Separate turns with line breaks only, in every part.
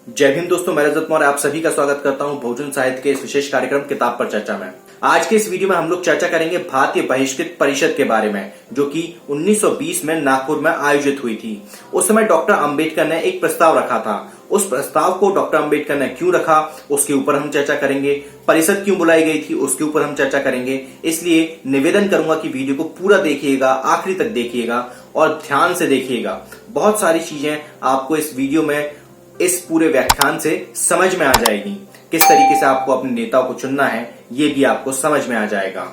जय हिंद दोस्तों, मैं रजत मौर्य आप सभी का स्वागत करता हूं बहुजन साहित्य के इस विशेष कार्यक्रम किताब पर चर्चा में। आज के इस वीडियो में हम लोग चर्चा करेंगे भारतीय बहिष्कृत परिषद के बारे में, जो कि 1920 में नागपुर में आयोजित हुई थी। उस समय डॉक्टर अंबेडकर ने एक प्रस्ताव रखा था। उस प्रस्ताव को डॉक्टर अंबेडकर ने क्यों रखा उसके ऊपर हम चर्चा करेंगे। परिषद क्यों बुलाई गई थी उसके ऊपर हम चर्चा करेंगे। इसलिए निवेदन करूंगा कि वीडियो को पूरा देखिएगा, आखिरी तक देखिएगा और ध्यान से देखिएगा। बहुत सारी चीजें आपको इस वीडियो में, इस पूरे व्याख्यान से समझ में आ जाएगी। किस तरीके से आपको अपने नेताओं को चुनना है ये भी आपको समझ में आ जाएगा।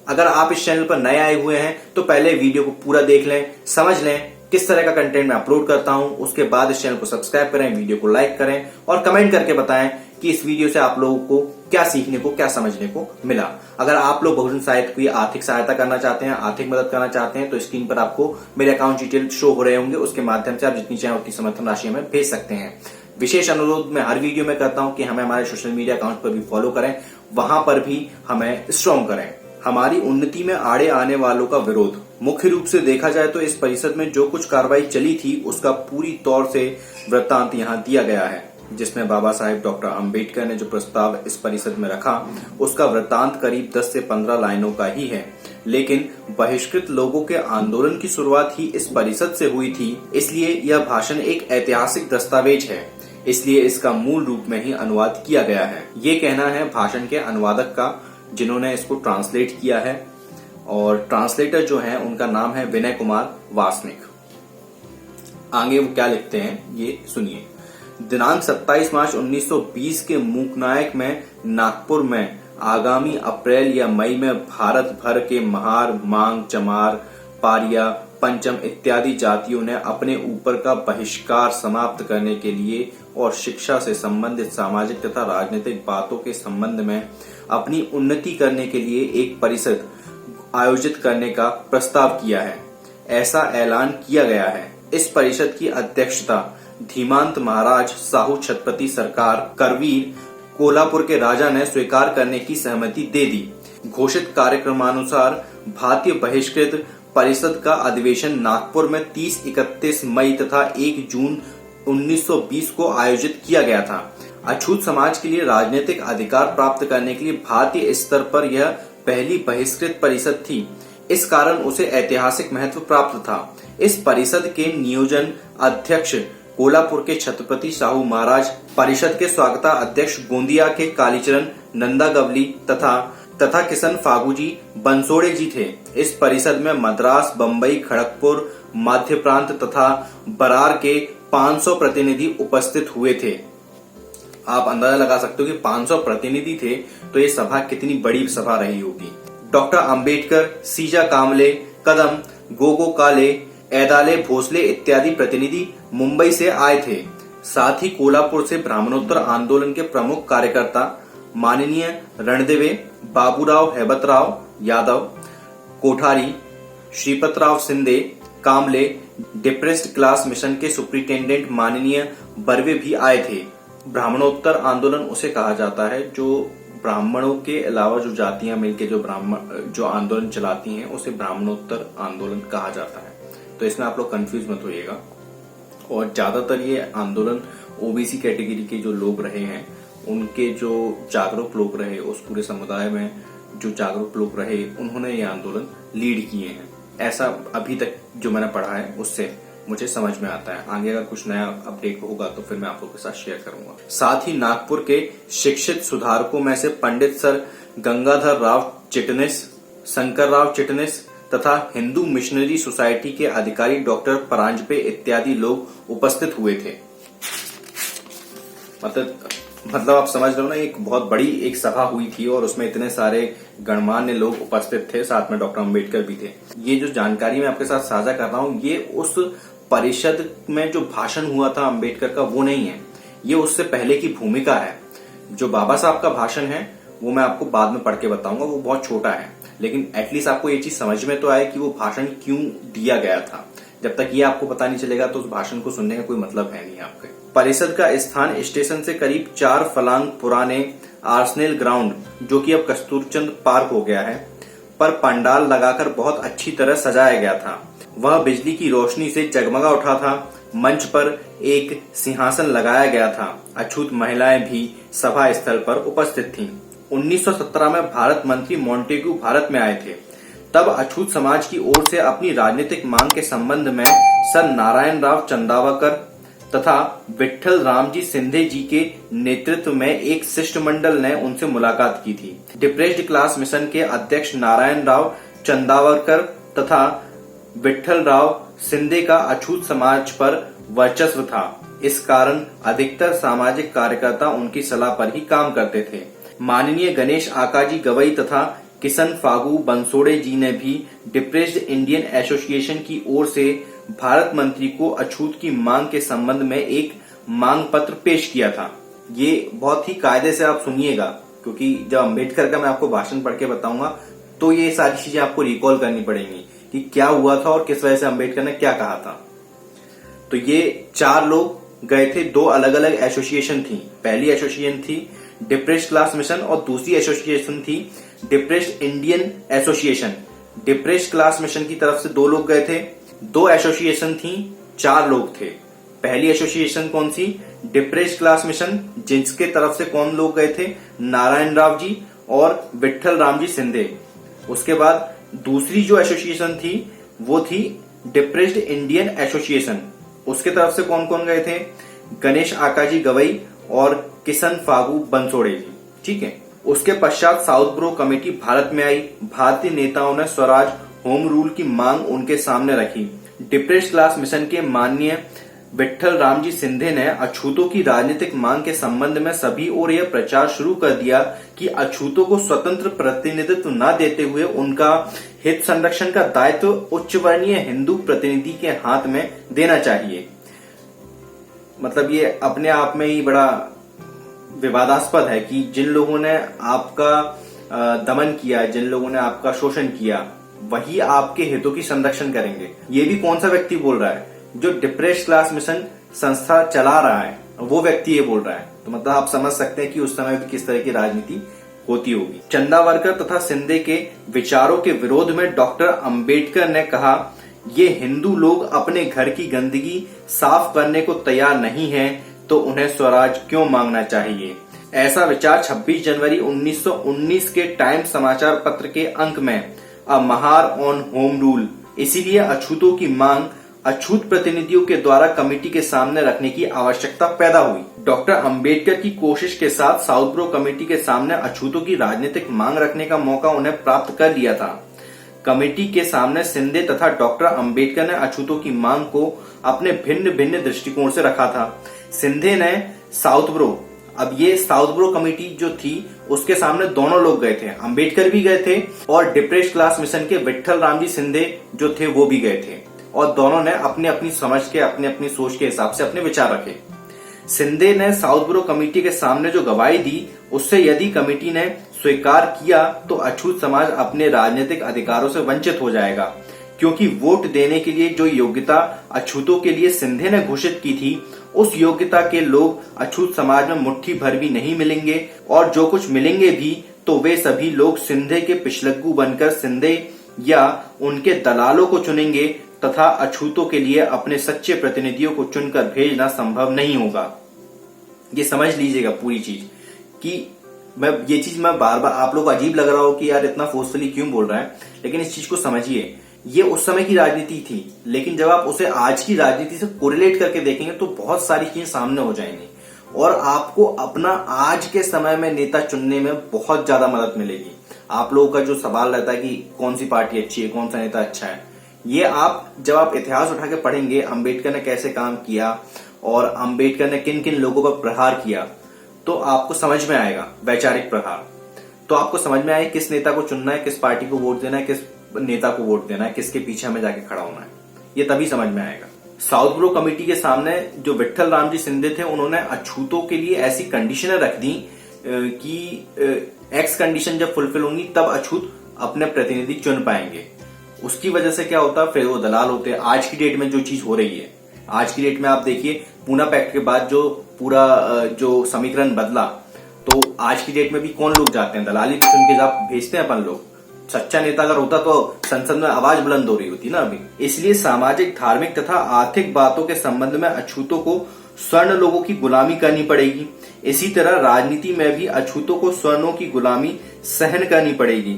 अगर आप इस चैनल पर नए आए हुए हैं तो पहले वीडियो को पूरा देख लें, समझ लें किस तरह का कंटेंट मैं अपलोड करता हूं। उसके बाद इस चैनल को सब्सक्राइब करें, वीडियो को लाइक करें और कमेंट करके बताएं कि इस वीडियो से आप लोगों को क्या सीखने को, क्या समझने को मिला। अगर आप लोग बहुजन साहित्य की आर्थिक सहायता करना चाहते हैं, आर्थिक मदद करना चाहते हैं, तो स्क्रीन पर आपको मेरे अकाउंट डिटेल शो हो रहे होंगे। उसके माध्यम से आप जितनी चाहें उतनी समर्थन राशि हमें भेज सकते हैं। विशेष अनुरोध मैं हर वीडियो में करता हूं कि हमें हमारे सोशल मीडिया अकाउंट पर भी फॉलो करें, वहां पर भी हमें स्ट्रॉन्ग करें। हमारी उन्नति में आड़े आने वालों का विरोध। मुख्य रूप से देखा जाए तो इस परिषद में जो कुछ कार्रवाई चली थी उसका पूरी तौर से वृत्तांत यहाँ दिया गया है, जिसमें बाबा साहेब डॉक्टर अंबेडकर ने जो प्रस्ताव इस परिषद में रखा उसका वृत्तांत करीब 10 से 15 लाइनों का ही है। लेकिन बहिष्कृत लोगों के आंदोलन की शुरुआत ही इस परिषद से हुई थी, इसलिए यह भाषण एक ऐतिहासिक दस्तावेज है। इसलिए इसका मूल रूप में ही अनुवाद किया गया है। ये कहना है भाषण के अनुवादक का, जिन्होंने इसको ट्रांसलेट किया है, और ट्रांसलेटर जो है उनका नाम है विनय कुमार वासनिक। आगे वो क्या लिखते हैं ये सुनिए। दिनांक 27 मार्च 1920 के मूकनायक में नागपुर में आगामी अप्रैल या मई में भारत भर के महार, मांग, चमार, पारिया, पंचम इत्यादि जातियों ने अपने ऊपर का बहिष्कार समाप्त करने के लिए और शिक्षा से संबंधित सामाजिक तथा राजनीतिक बातों के संबंध में अपनी उन्नति करने के लिए एक परिषद आयोजित करने का प्रस्ताव किया है। ऐसा ऐलान किया गया है। इस परिषद की अध्यक्षता धीमांत महाराज साहू छत्रपति सरकार करवीर कोल्हापुर के राजा ने स्वीकार करने की सहमति दे दी। घोषित कार्यक्रमानुसार भारतीय बहिष्कृत परिषद का अधिवेशन नागपुर में 30, 31 मई तथा 1 जून 1920 को आयोजित किया गया था। अछूत समाज के लिए राजनीतिक अधिकार प्राप्त करने के लिए भारतीय स्तर पर यह पहली बहिष्कृत परिषद थी। इस कारण उसे ऐतिहासिक महत्व प्राप्त था। इस परिषद के नियोजन अध्यक्ष कोल्हापुर के छत्रपति साहू महाराज, परिषद के स्वागता अध्यक्ष गोंदिया के कालीचरण नंदागवली तथा किशन फागूजी बंसोड़े जी थे। इस परिषद में मद्रास, बंबई, खड़गपुर, मध्य प्रांत तथा बरार के 500 प्रतिनिधि उपस्थित हुए थे। आप अंदाजा लगा सकते हो कि 500 प्रतिनिधि थे तो ये सभा कितनी बड़ी सभा रही होगी। डॉक्टर अंबेडकर, सीजा कामले, कदम, गोगो काले, ऐदाले भोसले इत्यादि प्रतिनिधि मुंबई से आए थे। साथ ही कोल्हापुर से ब्राह्मणोत्तर आंदोलन के प्रमुख कार्यकर्ता माननीय रणदेवे, बाबूराव हैबतराव यादव, कोठारी, श्रीपतराव सिंधे, कामले, डिप्रेस्ड क्लास मिशन के सुप्रिंटेंडेंट माननीय बर्वे भी आए थे। ब्राह्मणोत्तर आंदोलन उसे कहा जाता है जो ब्राह्मणों के अलावा जो जातियां मिलकर जो आंदोलन चलाती हैं उसे ब्राह्मणोत्तर आंदोलन कहा जाता है। तो इसमें आप लोग कंफ्यूज मत होइएगा। और ज्यादातर ये आंदोलन ओबीसी कैटेगरी के जो लोग रहे हैं, उनके जो जागरूक लोग रहे, उस पूरे समुदाय में जो जागरूक लोग रहे, उन्होंने ये आंदोलन लीड किए हैं। ऐसा अभी तक जो मैंने पढ़ा है उससे मुझे समझ में आता है। आगे अगर कुछ नया अपडेट होगा तो फिर मैं आप लोगों के साथ शेयर करूंगा। साथ ही नागपुर के शिक्षित सुधारकों में से पंडित सर गंगाधर राव चिटनिस, शंकर राव चिटनिस तथा हिंदू मिशनरी सोसाइटी के अधिकारी डॉक्टर परांजपे इत्यादि लोग उपस्थित हुए थे। मतलब आप समझ लो ना, एक बहुत बड़ी एक सभा हुई थी और उसमें इतने सारे गणमान्य लोग उपस्थित थे, साथ में डॉक्टर अंबेडकर भी थे। ये जो जानकारी मैं आपके साथ साझा कर रहा हूँ ये उस परिषद में जो भाषण हुआ था अंबेडकर का वो नहीं है, ये उससे पहले की भूमिका है। जो बाबा साहब का भाषण है वो मैं आपको बाद में पढ़ के बताऊंगा, वो बहुत छोटा है, लेकिन एटलीस्ट आपको ये चीज समझ में तो आए कि वो भाषण क्यों दिया गया था। जब तक ये आपको पता नहीं चलेगा तो उस भाषण को सुनने का कोई मतलब है नहीं आपके। परिषद का स्थान स्टेशन से करीब 4 फलांग पुराने आर्सेनल ग्राउंड, जो कि अब कस्तूरचंद पार्क हो गया है, पर पंडाल लगाकर बहुत अच्छी तरह सजाया गया था। वह बिजली की रोशनी से जगमगा उठा था। मंच पर एक सिंहासन लगाया गया था। अछूत महिलाएं भी सभा स्थल पर उपस्थित थीं। 1917 में भारत मंत्री मॉन्टेग्यू भारत में आए थे। तब अछूत समाज की ओर से अपनी राजनीतिक मांग के संबंध में सर नारायण राव चंदावरकर तथा विट्ठल रामजी सिंधे जी के नेतृत्व में एक शिष्टमंडल ने उनसे मुलाकात की थी। डिप्रेस्ड क्लास मिशन के अध्यक्ष नारायण राव चंदावरकर तथा विट्ठल राव सिंधे का अछूत समाज पर वर्चस्व था। इस कारण अधिकतर सामाजिक कार्यकर्ता उनकी सलाह पर ही काम करते थे। माननीय गणेश आकाजी गवई तथा किशन फागू बंसोड़े जी ने भी डिप्रेस्ड इंडियन एसोसिएशन की ओर से भारत मंत्री को अछूत की मांग के संबंध में एक मांग पत्र पेश किया था। ये बहुत ही कायदे से आप सुनिएगा, क्योंकि जब अम्बेडकर का मैं आपको भाषण पढ़ के बताऊंगा तो ये सारी चीजें आपको रिकॉल करनी पड़ेंगी कि क्या हुआ था और किस वजह से अम्बेडकर ने क्या कहा था। तो ये 4 लोग गए थे। 2 अलग अलग एसोसिएशन थी। पहली एसोसिएशन थी डिप्रेस्ड क्लास मिशन और दूसरी एसोसिएशन थी depressed Indian association. Depressed class mission की तरफ से 2 लोग गए थे। 2 एसोसिएशन थी, 4 लोग थे। पहली एसोसिएशन कौन सी? डिप्रेस्ड क्लास मिशन, जिसके तरफ से कौन लोग गए थे? नारायण राव जी और विट्ठल रामजी सिंधे। उसके बाद दूसरी जो एसोसिएशन थी वो थी डिप्रेस्ड इंडियन एसोसिएशन। उसके तरफ से कौन कौन गए थे? गणेश आकाजी गवई और किशन फागू बंसोड़े जी। ठीक है। उसके पश्चात साउथ ब्रो कमेटी भारत में आई। भारतीय नेताओं ने स्वराज होम रूल की मांग उनके सामने रखी। डिप्रेस्ड क्लास मिशन के माननीय विट्ठल रामजी सिंधे ने अछूतों की राजनीतिक मांग के संबंध में सभी ओर यह प्रचार शुरू कर दिया कि अछूतों को स्वतंत्र प्रतिनिधित्व न देते हुए उनका हित संरक्षण का दायित्व उच्च वर्णीय हिंदू प्रतिनिधि के हाथ में देना चाहिए। मतलब ये अपने आप में ही बड़ा विवादास्पद है कि जिन लोगों ने आपका दमन किया, जिन लोगों ने आपका शोषण किया, वही आपके हितों की संरक्षण करेंगे। ये भी कौन सा व्यक्ति बोल रहा है? जो डिप्रेस्ड क्लास मिशन संस्था चला रहा है वो व्यक्ति ये बोल रहा है। तो मतलब आप समझ सकते हैं कि उस समय भी किस तरह की राजनीति होती होगी। चंदावरकर तथा सिंधे के विचारों के विरोध में डॉक्टर अंबेडकर ने कहा, ये हिंदू लोग अपने घर की गंदगी साफ करने को तैयार नहीं है तो उन्हें स्वराज क्यों मांगना चाहिए। ऐसा विचार 26 जनवरी 1919 के टाइम्स समाचार पत्र के अंक में अ महार ऑन होम रूल, इसीलिए अछूतों की मांग अछूत प्रतिनिधियों के द्वारा कमेटी के सामने रखने की आवश्यकता पैदा हुई। डॉक्टर अंबेडकर की कोशिश के साथ साउथ ब्रो कमेटी के सामने अछूतों की राजनीतिक मांग रखने का मौका उन्हें प्राप्त कर लिया था। कमेटी के सामने सिंधे तथा डॉक्टर अंबेडकर ने अछूतों की मांग को अपने भिन्न भिन्न दृष्टिकोण से रखा था। सिंधे ने साउथ ब्रो, अब ये साउथ ब्रो कमेटी जो थी उसके सामने दोनों लोग गए थे, अंबेडकर भी गए थे और डिप्रेस्ड क्लास मिशन के विट्ठल रामजी सिंधे जो थे वो भी गए थे, और दोनों ने अपनी अपनी समझ के, अपनी अपनी सोच के हिसाब से अपने विचार रखे। सिंधे ने साउथ ब्रो कमेटी के सामने जो गवाही दी उससे यदि कमेटी ने स्वीकार किया तो अछूत समाज अपने राजनीतिक अधिकारों से वंचित हो जाएगा, क्योंकि वोट देने के लिए जो योग्यता अछूतों के लिए सिंधे ने घोषित की थी उस योग्यता के लोग अछूत समाज में मुट्ठी भर भी नहीं मिलेंगे, और जो कुछ मिलेंगे भी तो वे सभी लोग सिंधे के पिछलग्गू बनकर सिंधे या उनके दलालों को चुनेंगे तथा अछूतों के लिए अपने सच्चे प्रतिनिधियों को चुनकर भेजना संभव नहीं होगा। ये समझ लीजिएगा पूरी चीज कि मैं बार बार, आप लोग को अजीब लग रहा हो कि यार इतना फोर्सफुली क्यों बोल रहा है, लेकिन इस चीज को समझिए। ये उस समय की राजनीति थी, लेकिन जब आप उसे आज की राजनीति से कोरिलेट करके देखेंगे तो बहुत सारी चीजें सामने हो जाएंगी और आपको अपना आज के समय में नेता चुनने में बहुत ज्यादा मदद मिलेगी। आप लोगों का जो सवाल रहता है कि कौन सी पार्टी अच्छी है, कौन सा नेता अच्छा है, ये आप जब आप इतिहास उठा के पढ़ेंगे, अंबेडकर ने कैसे काम किया और अंबेडकर ने किन किन लोगों पर प्रहार किया, तो आपको समझ में आएगा, वैचारिक प्रहार। तो आपको समझ में आएगा किस नेता को चुनना है, किस पार्टी को वोट देना है, किस नेता को वोट देना है, किसके पीछे हमें जाके खड़ा होना है, ये तभी समझ में आएगा। साउथ ब्रो कमेटी के सामने जो विट्ठल रामजी सिंधे थे उन्होंने अछूतों के लिए ऐसी कंडीशनें रख दी कि एक्स कंडीशन जब फुलफिल होंगी तब अछूत अपने प्रतिनिधि चुन पाएंगे। उसकी वजह से क्या होता, फिर वो दलाल होते। आज की डेट में जो चीज हो रही है, आज की डेट में आप देखिए पूना पैक्ट के बाद जो पूरा जो समीकरण बदला, तो आज की डेट में भी कौन लोग जाते हैं, दलाली तो चुन के आप भेजते हैं अपन लोग। सच्चा नेता अगर होता तो संसद में आवाज बुलंद हो रही होती ना अभी। इसलिए सामाजिक, धार्मिक तथा आर्थिक बातों के संबंध में अछूतों को स्वर्ण लोगों की गुलामी करनी पड़ेगी। इसी तरह राजनीति में भी अछूतों को स्वर्णों की गुलामी सहन करनी पड़ेगी।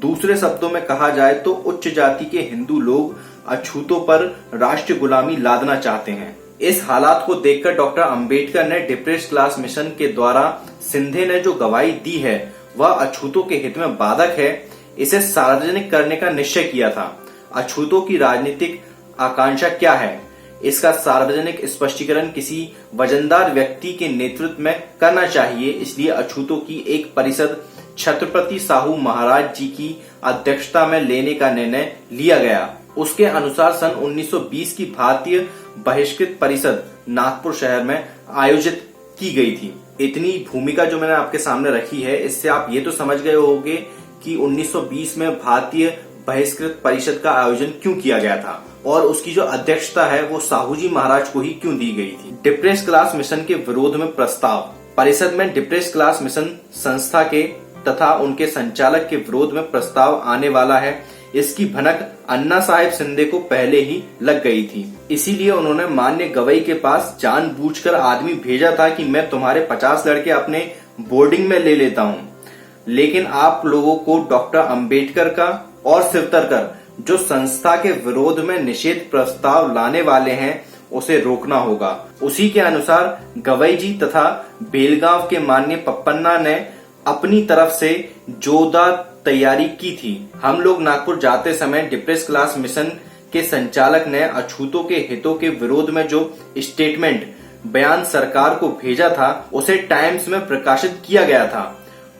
दूसरे शब्दों में कहा जाए तो उच्च जाति के हिंदू लोग अछूतों पर राष्ट्र गुलामी लादना चाहते हैं। इस हालात को देखकर डॉक्टर अंबेडकर ने डिप्रेस्ड क्लास मिशन के द्वारा सिंधे ने जो गवाही दी है वह अछूतों के हित में बाधक है, इसे सार्वजनिक करने का निश्चय किया था। अछूतों की राजनीतिक आकांक्षा क्या है, इसका सार्वजनिक स्पष्टीकरण किसी वजनदार व्यक्ति के नेतृत्व में करना चाहिए। इसलिए अछूतों की एक परिषद छत्रपति साहू महाराज जी की अध्यक्षता में लेने का निर्णय लिया गया। उसके अनुसार सन 1920 की भारतीय बहिष्कृत परिषद नागपुर शहर में आयोजित की गई थी। इतनी भूमिका जो मैंने आपके सामने रखी है, इससे आप ये तो समझ गए होंगे कि 1920 में भारतीय बहिष्कृत परिषद का आयोजन क्यों किया गया था और उसकी जो अध्यक्षता है वो साहू जी महाराज को ही क्यों दी गई थी। डिप्रेस्ड क्लास मिशन के विरोध में प्रस्ताव। परिषद में डिप्रेस्ड क्लास मिशन संस्था के तथा उनके संचालक के विरोध में प्रस्ताव आने वाला है, इसकी भनक अन्ना साहेब शिंदे को पहले ही लग गई थी। इसीलिए उन्होंने मान्य गवई के पास जानबूझकर आदमी भेजा था कि मैं तुम्हारे 50 लड़के अपने बोर्डिंग में ले लेता हूँ, लेकिन आप लोगों को डॉक्टर अंबेडकर का और शिवतरकर जो संस्था के विरोध में निषेध प्रस्ताव लाने वाले हैं उसे रोकना होगा। उसी के अनुसार गवई जी तथा बेलगांव के मान्य पप्पन्ना ने अपनी तरफ से जोरदार तैयारी की थी। हम लोग नागपुर जाते समय डिप्रेस्ड क्लास मिशन के संचालक ने अछूतों के हितों के विरोध में जो स्टेटमेंट बयान सरकार को भेजा था उसे टाइम्स में प्रकाशित किया गया था।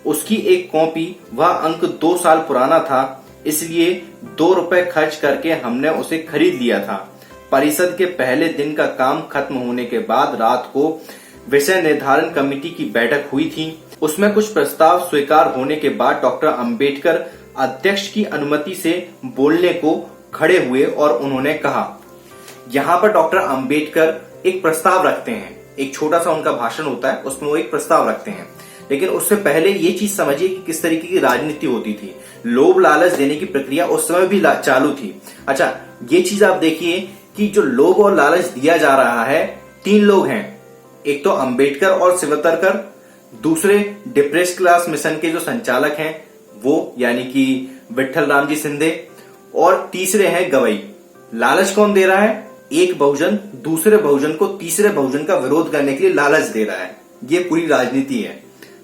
उसकी एक कॉपी, वह अंक 2 साल पुराना था, इसलिए 2 रुपए खर्च करके हमने उसे खरीद लिया था। परिषद के पहले दिन का काम खत्म होने के बाद रात को विषय निर्धारण कमेटी की बैठक हुई थी। उसमें कुछ प्रस्ताव स्वीकार होने के बाद डॉक्टर अंबेडकर अध्यक्ष की अनुमति से बोलने को खड़े हुए और उन्होंने कहा। यहाँ पर डॉक्टर अंबेडकर एक प्रस्ताव रखते हैं, एक छोटा सा उनका भाषण होता है, उसमें वो एक प्रस्ताव रखते हैं। लेकिन उससे पहले ये चीज समझिए कि किस तरीके की राजनीति होती थी। लोभ लालच देने की प्रक्रिया उस समय भी चालू थी। अच्छा, ये चीज आप देखिए कि जो लोभ और लालच दिया जा रहा है, 3 लोग हैं, एक तो अंबेडकर और शिवतरकर, दूसरे डिप्रेस्ड क्लास मिशन के जो संचालक हैं वो यानी कि विठल राम जी सिंधे, और तीसरे हैं गवई। लालच कौन दे रहा है? एक बहुजन दूसरे बहुजन को तीसरे बहुजन का विरोध करने के लिए लालच दे रहा है। ये पूरी राजनीति है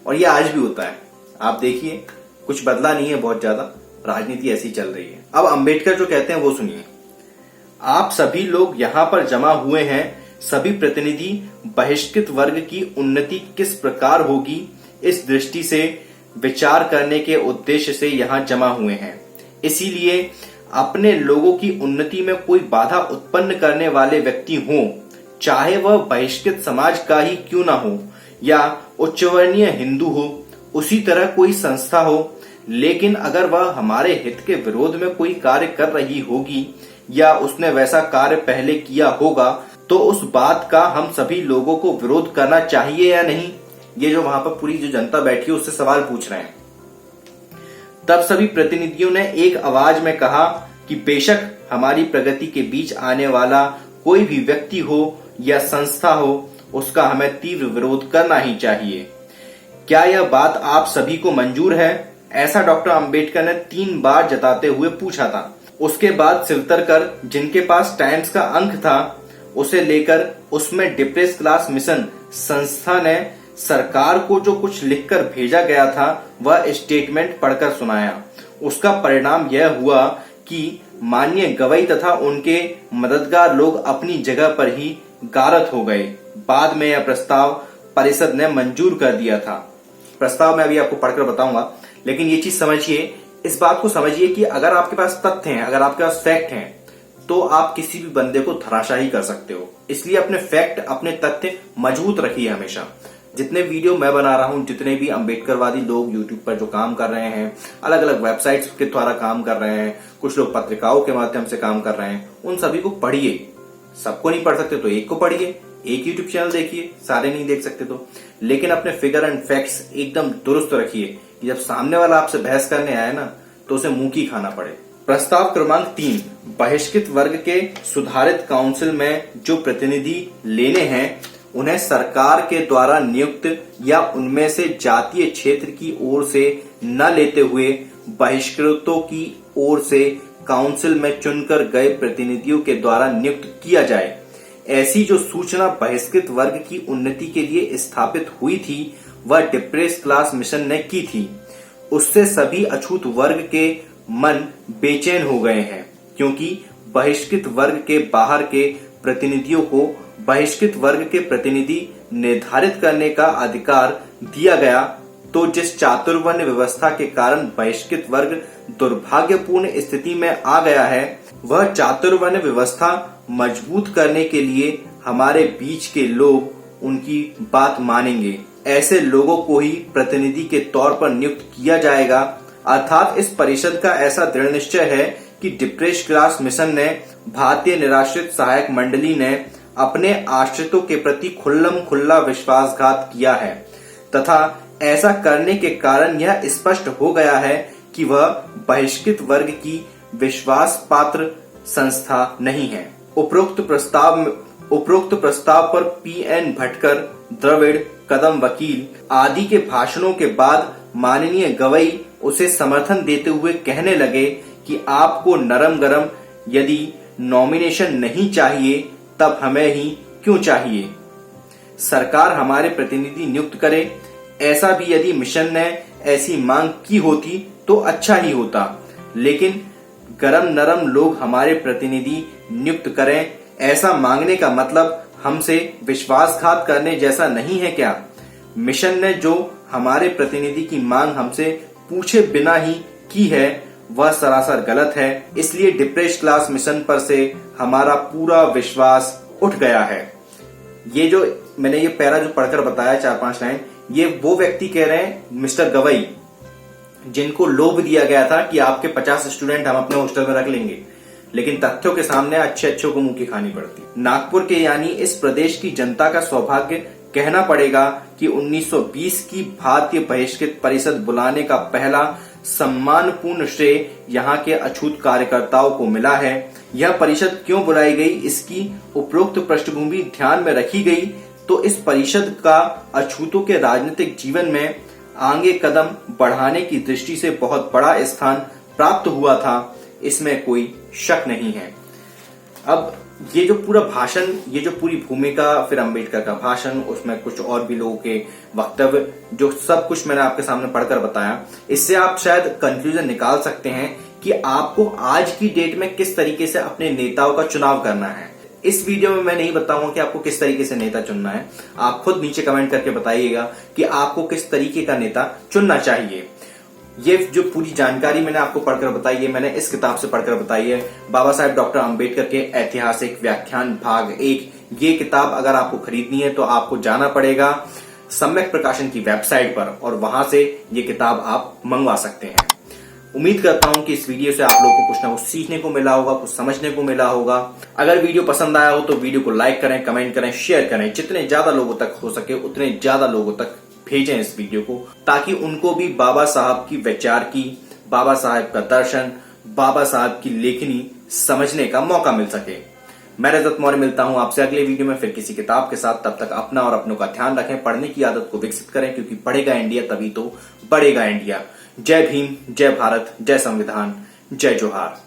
और ये आज भी होता है। आप देखिए, कुछ बदला नहीं है बहुत ज्यादा, राजनीति ऐसी चल रही है। अब अंबेडकर जो कहते हैं वो सुनिए। आप सभी लोग यहाँ पर जमा हुए हैं, सभी प्रतिनिधि बहिष्कृत वर्ग की उन्नति किस प्रकार होगी इस दृष्टि से विचार करने के उद्देश्य से यहाँ जमा हुए हैं। इसीलिए अपने लोगों की उन्नति में कोई बाधा उत्पन्न करने वाले व्यक्ति हों, चाहे वह बहिष्कृत समाज का ही क्यों ना हो या उच्चवर्णीय हिंदू हो, उसी तरह कोई संस्था हो, लेकिन अगर वह हमारे हित के विरोध में कोई कार्य कर रही होगी या उसने वैसा कार्य पहले किया होगा तो उस बात का हम सभी लोगों को विरोध करना चाहिए या नहीं। ये जो वहां पर पूरी जो जनता बैठी है उससे सवाल पूछ रहे हैं। तब सभी प्रतिनिधियों ने एक आवाज में कहा कि बेशक हमारी प्रगति के बीच आने वाला कोई भी व्यक्ति हो या संस्था हो, उसका हमें तीव्र विरोध करना ही चाहिए। क्या यह बात आप सभी को मंजूर है? ऐसा डॉक्टर अंबेडकर ने 3 बार जताते हुए पूछा था। उसके बाद शिवतरकर, जिनके पास टाइम्स का अंक था, उसे लेकर उसमें डिप्रेस्ड क्लास मिशन संस्था ने सरकार को जो कुछ लिखकर भेजा गया था वह स्टेटमेंट पढ़कर सुनाया। उसका परिणाम यह हुआ कि माननीय गवई तथा उनके मददगार लोग अपनी जगह पर ही गारत हो गए। बाद में यह प्रस्ताव परिषद ने मंजूर कर दिया था। प्रस्ताव मैं अभी आपको पढ़कर बताऊंगा, लेकिन ये चीज समझिए, इस बात को समझिए कि अगर आपके पास तथ्य हैं, अगर आपके पास फैक्ट हैं, तो आप किसी भी बंदे को धराशायी कर सकते हो। इसलिए अपने फैक्ट, अपने तथ्य मजबूत रखिए हमेशा। जितने वीडियो मैं बना रहा हूं, जितने भी अंबेडकरवादी लोग यूट्यूब पर जो काम कर रहे हैं, अलग अलग वेबसाइट्स के द्वारा काम कर रहे हैं, कुछ लोग पत्रिकाओं के माध्यम से काम कर रहे हैं, उन सभी को पढ़िए। सबको नहीं पढ़ सकते तो एक को पढ़िए, एक यूट्यूब चैनल देखिए, सारे नहीं देख सकते तो, लेकिन अपने फिगर एंड फैक्ट्स एकदम दुरुस्त रखिए कि जब सामने वाला आपसे बहस करने आए ना, तो उसे मुंह की खाना पड़े। प्रस्ताव क्रमांक 3, बहिष्कृत वर्ग के सुधारित काउंसिल में जो प्रतिनिधि लेने हैं उन्हें सरकार के द्वारा नियुक्त या उनमें से जातीय क्षेत्र की ओर से न लेते हुए बहिष्कृतों की ओर से काउंसिल में चुनकर गए प्रतिनिधियों के द्वारा नियुक्त किया जाए। ऐसी जो सूचना बहिष्कृत वर्ग की उन्नति के लिए स्थापित हुई थी वह डिप्रेस्ड क्लास मिशन ने की थी। उससे सभी अछूत वर्ग के मन बेचैन हो गए हैं, क्योंकि बहिष्कृत वर्ग के बाहर के प्रतिनिधियों को बहिष्कृत वर्ग के प्रतिनिधि निर्धारित करने का अधिकार दिया गया। तो जिस चातुर्वर्ण व्यवस्था के कारण बहिष्कृत वर्ग दुर्भाग्यपूर्ण स्थिति में आ गया है, वह चातुर्वर्ण व्यवस्था मजबूत करने के लिए हमारे बीच के लोग उनकी बात मानेंगे। ऐसे लोगों को ही प्रतिनिधि के तौर पर नियुक्त किया जाएगा। अर्थात इस परिषद का ऐसा दृढ़ निश्चय है कि डिप्रेस्ड क्लास मिशन ने, भारतीय निराश्रित सहायक मंडली ने अपने आश्रितों के प्रति खुल्लम खुल्ला विश्वासघात किया है तथा ऐसा करने के कारण यह स्पष्ट हो गया है कि वह बहिष्कृत वर्ग की विश्वास पात्र संस्था नहीं है। उपरोक्त प्रस्ताव पर पीएन भटकर, द्रविड़, कदम वकील आदि के भाषणों के बाद माननीय गवई उसे समर्थन देते हुए कहने लगे कि आपको नरम गरम यदि नॉमिनेशन नहीं चाहिए तब हमें ही क्यों चाहिए। सरकार हमारे प्रतिनिधि नियुक्त करे। ऐसा भी यदि मिशन ने ऐसी मांग की होती तो अच्छा ही होता, लेकिन गरम नरम लोग हमारे प्रतिनिधि नियुक्त करें, ऐसा मांगने का मतलब हमसे विश्वासघात करने जैसा नहीं है क्या? मिशन ने जो हमारे प्रतिनिधि की मांग हमसे पूछे बिना ही की है वह सरासर गलत है। इसलिए डिप्रेस्ड क्लास मिशन पर से हमारा पूरा विश्वास उठ गया है। ये जो मैंने ये पैरा जो पढ़कर बताया 4-5 लाइन, ये वो व्यक्ति कह रहे हैं, मिस्टर गवई, जिनको लोभ दिया गया था कि आपके 50 स्टूडेंट हम अपने हॉस्टल में रख लेंगे, लेकिन तथ्यों के सामने अच्छे अच्छों को मुंह की खानी पड़ती। नागपुर के यानी इस प्रदेश की जनता का सौभाग्य कहना पड़ेगा कि 1920 की भारतीय बहिष्कृत परिषद बुलाने का पहला सम्मानपूर्ण श्रेय यहाँ के अछूत कार्यकर्ताओं को मिला है। यह परिषद क्यों बुलाई गई, इसकी उपरोक्त पृष्ठभूमि ध्यान में रखी गई तो इस परिषद का अछूतों के राजनीतिक जीवन में आगे कदम बढ़ाने की दृष्टि से बहुत बड़ा स्थान प्राप्त हुआ था, इसमें कोई शक नहीं है। अब ये जो पूरा भाषण, ये जो पूरी भूमिका, फिर अंबेडकर का भाषण, उसमें कुछ और भी लोगों के वक्तव्य, जो सब कुछ मैंने आपके सामने पढ़कर बताया, इससे आप शायद कंक्लूजन निकाल सकते हैं कि आपको आज की डेट में किस तरीके से अपने नेताओं का चुनाव करना है। इस वीडियो में मैं नहीं बताऊंगा कि आपको किस तरीके से नेता चुनना है, आप खुद नीचे कमेंट करके बताइएगा कि आपको किस तरीके का नेता चुनना चाहिए। ये जो पूरी जानकारी मैंने आपको पढ़कर बताई है, मैंने इस किताब से पढ़कर बताई है, बाबा साहेब डॉक्टर अंबेडकर के ऐतिहासिक व्याख्यान भाग 1। ये किताब अगर आपको खरीदनी है तो आपको जाना पड़ेगा सम्यक प्रकाशन की वेबसाइट पर और वहां से ये किताब आप मंगवा सकते हैं। उम्मीद करता हूं कि इस वीडियो से आप लोगों को कुछ ना कुछ सीखने को मिला होगा, कुछ समझने को मिला होगा। अगर वीडियो पसंद आया हो तो वीडियो को लाइक करें, कमेंट करें, शेयर करें। जितने ज्यादा लोगों तक हो सके उतने ज्यादा लोगों तक भेजें इस वीडियो को, ताकि उनको भी बाबा साहब की विचार की, बाबा साहब का दर्शन, बाबा साहब की लेखनी समझने का मौका मिल सके। मैं रजत मौर्य मिलता हूं आपसे अगले वीडियो में फिर किसी किताब के साथ। तब तक अपना और अपनों का ध्यान रखें, पढ़ने की आदत को विकसित करें, क्योंकि पढ़ेगा इंडिया तभी तो बढ़ेगा इंडिया। जय भीम, जय भारत, जय संविधान, जय जोहार।